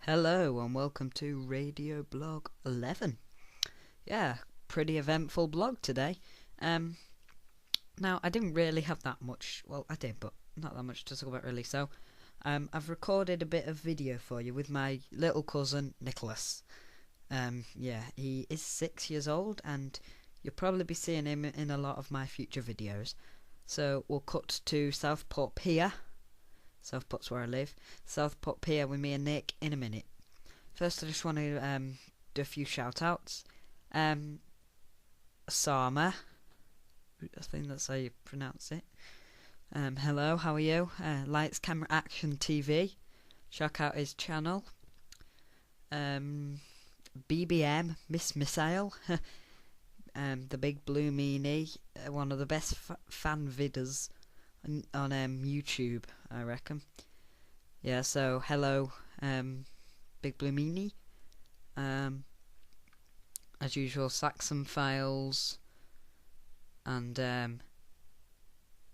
Hello and welcome to Radio Blog 11. Yeah, pretty eventful blog today. Now I didn't really have that much, well I did, but not that much to talk about really, so I've recorded a bit of video for you with my little cousin Nicholas. Yeah, he is 6 years old and you'll probably be seeing him in a lot of my future videos. So we'll cut to Southport Pier. Southport's where I live. Southport Pier with me and Nick in a minute. First I just want to do a few shout outs. Sama, I think that's how you pronounce it. Hello, how are you? Lights, Camera, Action TV. Check out his channel. BBM, Miss Missile. The Big Blue Meanie. One of the best fan vidders on YouTube, I reckon. Yeah, so hello, Big Blue Meanie. As usual, Saxon Files and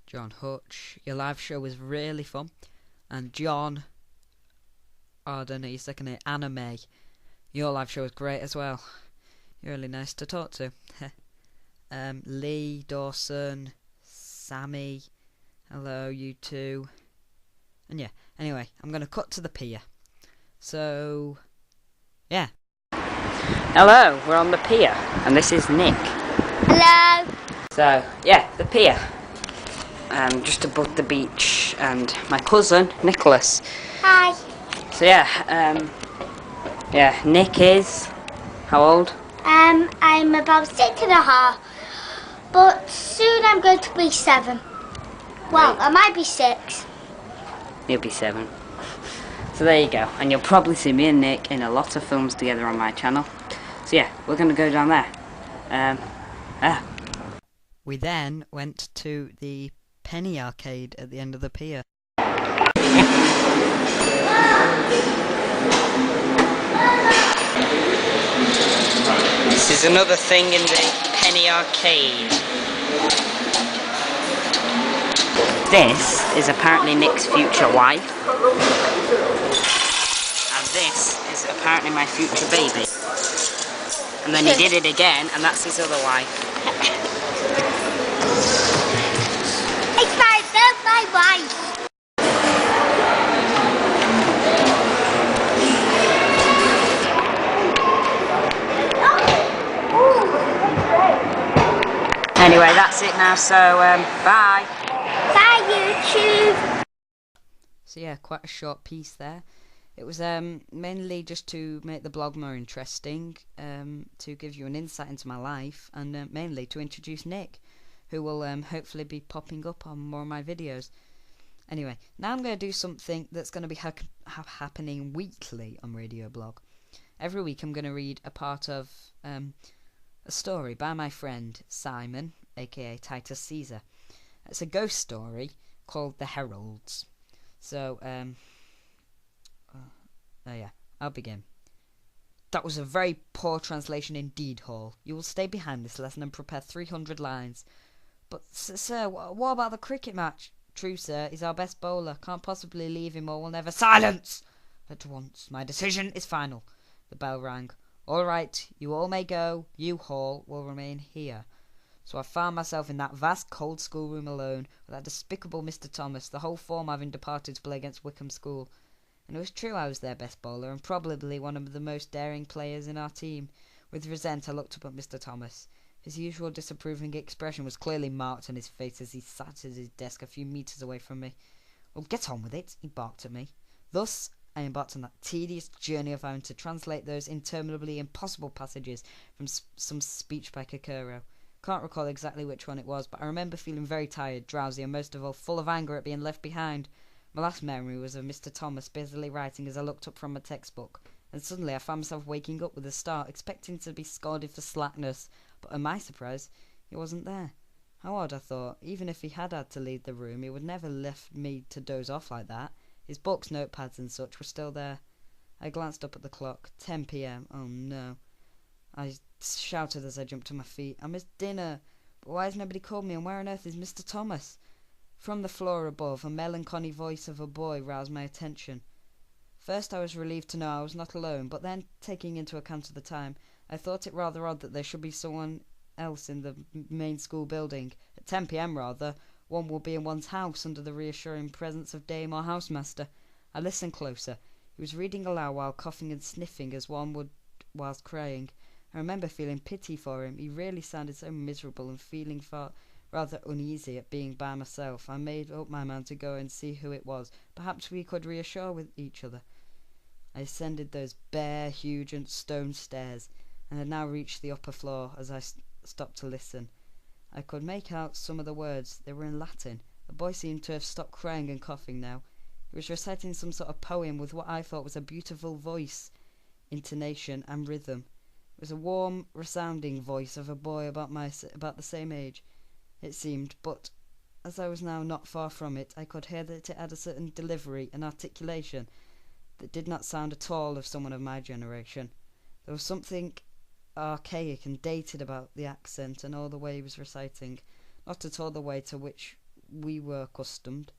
John Hutch. Your live show was really fun. And John, I don't know your second name, Anime. Your live show was great as well. You're really nice to talk to. Lee, Dawson, Sammy. Hello, you two. And yeah, anyway, I'm going to cut to the pier. So, yeah. Hello, we're on the pier, and this is Nick. Hello. So, yeah, the pier. Just above the beach, and my cousin, Nicholas. Hi. So yeah, Nick is, how old? I'm about 6.5, but soon I'm going to be 7. Well, I might be 6. You'll be 7. So there you go, and you'll probably see me and Nick in a lot of films together on my channel. So yeah, we're going to go down there. We then went to the penny arcade at the end of the pier. This is another thing in the penny arcade. This is apparently Nick's future wife. And this is apparently my future baby. And then he did it again, and that's his other wife. It's my wife. Anyway, that's it now, so bye. Bye, YouTube. So yeah, quite a short piece there. It was mainly just to make the blog more interesting, to give you an insight into my life, and mainly to introduce Nick, who will hopefully be popping up on more of my videos. Anyway, now I'm going to do something that's going to be happening weekly on Radio Blog. Every week I'm going to read a part of a story by my friend Simon, aka Titus Caesar. It's a ghost story called The Heralds. So, yeah, I'll begin. That was a very poor translation indeed, Hall. You will stay behind this lesson and prepare 300 lines. But, sir, what about the cricket match? True, sir, he's our best bowler. Can't possibly leave him or we'll never— Silence! At once. My decision is final. The bell rang. All right, you all may go. You, Hall, will remain here. So I found myself in that vast, cold schoolroom alone with that despicable Mr. Thomas, the whole form having departed to play against Wickham School. And it was true I was their best bowler, and probably one of the most daring players in our team. With resent I looked up at Mr. Thomas. His usual disapproving expression was clearly marked on his face as he sat at his desk a few metres away from me. Well, get on with it, he barked at me. Thus I embarked on that tedious journey of having to translate those interminably impossible passages from some speech by Cicero. Can't recall exactly which one it was, but I remember feeling very tired, drowsy, and most of all full of anger at being left behind. My last memory was of Mr. Thomas busily writing as I looked up from my textbook, and suddenly I found myself waking up with a start, expecting to be scolded for slackness, but to my surprise, he wasn't there. How odd, I thought. Even if he had to leave the room, he would never left me to doze off like that. His books, notepads and such were still there. I glanced up at the clock. 10 p.m. Oh no. I shouted as I jumped to my feet. I missed dinner. But why has nobody called me, and where on earth is Mr. Thomas? From the floor above, a melancholy voice of a boy roused my attention. First I was relieved to know I was not alone, but then, taking into account of the time, I thought it rather odd that there should be someone else in the main school building. At 10 p.m. rather, one will be in one's house under the reassuring presence of dame or housemaster. I listened closer. He was reading aloud while coughing and sniffing as one would whilst crying. I remember feeling pity for him. He really sounded so miserable, and feeling rather uneasy at being by myself. I made up my mind to go and see who it was. Perhaps we could reassure with each other. I ascended those bare, huge and stone stairs, and had now reached the upper floor. As I stopped to listen, I could make out some of the words. They were in Latin. The boy seemed to have stopped crying and coughing now. He was reciting some sort of poem with what I thought was a beautiful voice, intonation, and rhythm. It was a warm, resounding voice of a boy about the same age, it seemed, but as I was now not far from it, I could hear that it had a certain delivery and articulation that did not sound at all of someone of my generation. There was something archaic and dated about the accent and all the way he was reciting, not at all the way to which we were accustomed.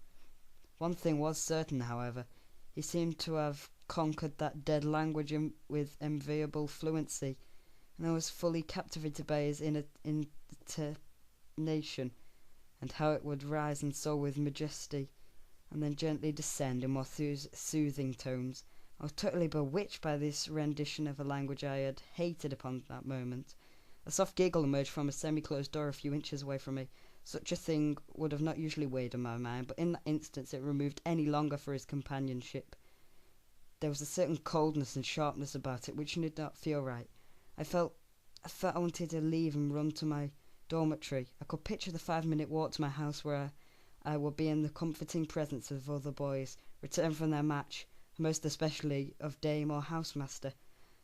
One thing was certain, however. He seemed to have conquered that dead language with enviable fluency, and I was fully captivated by his intonation, and how it would rise and soar with majesty, and then gently descend in more soothing tones. I was totally bewitched by this rendition of a language I had hated upon that moment. A soft giggle emerged from a semi-closed door a few inches away from me. Such a thing would have not usually weighed on my mind, but in that instance it removed any longer for his companionship. There was a certain coldness and sharpness about it which did not feel right. I felt I wanted to leave and run to my dormitory. I could picture the 5-minute walk to my house where I would be in the comforting presence of other boys, returned from their match, and most especially of dame or housemaster.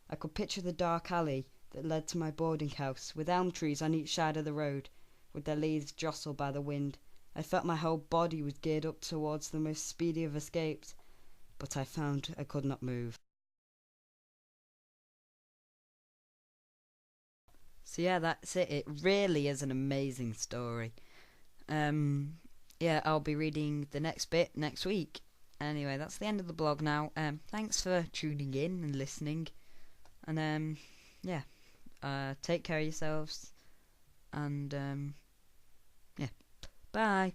I could picture the dark alley that led to my boarding house, with elm trees on each side of the road, with their leaves jostled by the wind. I felt my whole body was geared up towards the most speedy of escapes, but I found I could not move. So yeah, that's it. It really is an amazing story. Yeah, I'll be reading the next bit next week. Anyway, that's the end of the blog now. Thanks for tuning in and listening. And yeah, take care of yourselves. And yeah, bye.